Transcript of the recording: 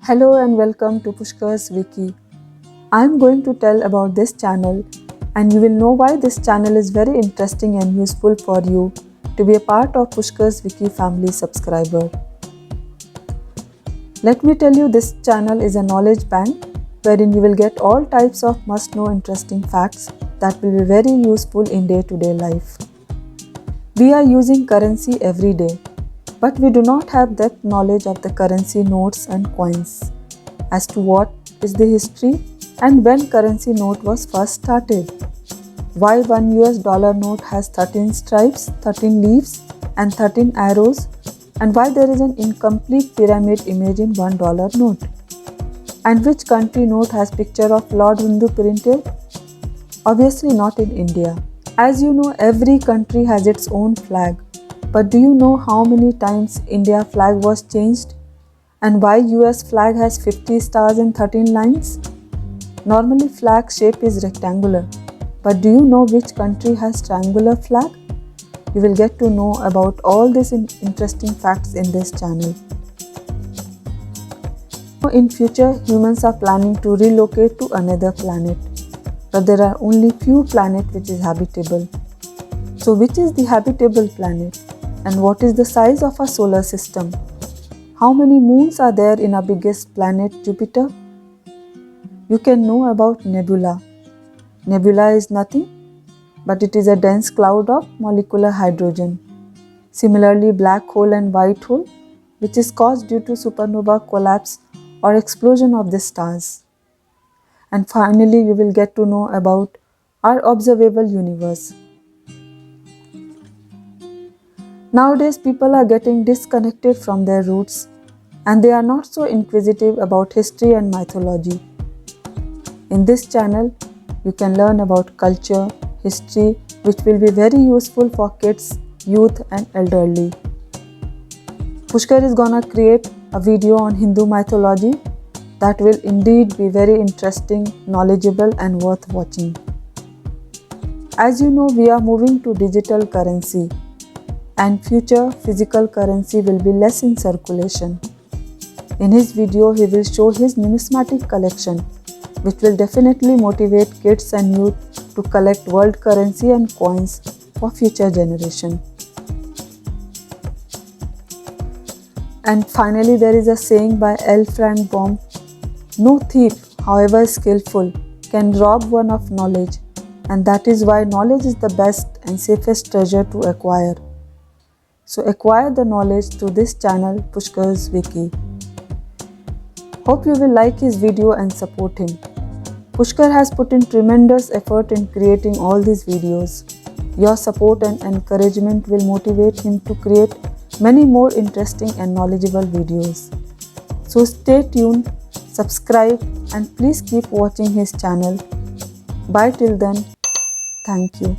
Hello and welcome to Pushkar's Wiki. I am going to tell about this channel and you will know why this channel is very interesting and useful for you to be a part of Pushkar's Wiki family subscriber. Let me tell you, this channel is a knowledge bank wherein you will get all types of must-know interesting facts that will be very useful in day-to-day life. We are using currency every day, but we do not have depth knowledge of the currency notes and coins, as to what is the history and when currency note was first started, why one US dollar note has 13 stripes, 13 leaves and 13 arrows, and why there is an incomplete pyramid image in $1 note, and which country note has picture of Lord Hindu printed. Obviously not in India. As you know, every country has its own flag. But do you know how many times India flag was changed? And why US flag has 50 stars and 13 lines? Normally flag shape is rectangular. But do you know which country has triangular flag? You will get to know about all these interesting facts in this channel. In future, humans are planning to relocate to another planet. But there are only few planets which is habitable. So which is the habitable planet? And what is the size of our solar system? How many moons are there in our biggest planet, Jupiter? You can know about nebula. Nebula is nothing, but it is a dense cloud of molecular hydrogen. Similarly, black hole and white hole, which is caused due to supernova collapse or explosion of the stars. And finally, you will get to know about our observable universe. Nowadays, people are getting disconnected from their roots and they are not so inquisitive about history and mythology. In this channel, you can learn about culture, history, which will be very useful for kids, youth and elderly. Pushkar is gonna create a video on Hindu mythology that will indeed be very interesting, knowledgeable and worth watching. As you know, we are moving to digital currency and future physical currency will be less in circulation. In his video, he will show his numismatic collection, which will definitely motivate kids and youth to collect world currency and coins for future generation. And finally, there is a saying by L. Frank Baum, no thief, however skillful, can rob one of knowledge, and that is why knowledge is the best and safest treasure to acquire. So acquire the knowledge through this channel, Pushkar's Wiki. Hope you will like his video and support him. Pushkar has put in tremendous effort in creating all these videos. Your support and encouragement will motivate him to create many more interesting and knowledgeable videos. So stay tuned, subscribe and please keep watching his channel. Bye till then. Thank you.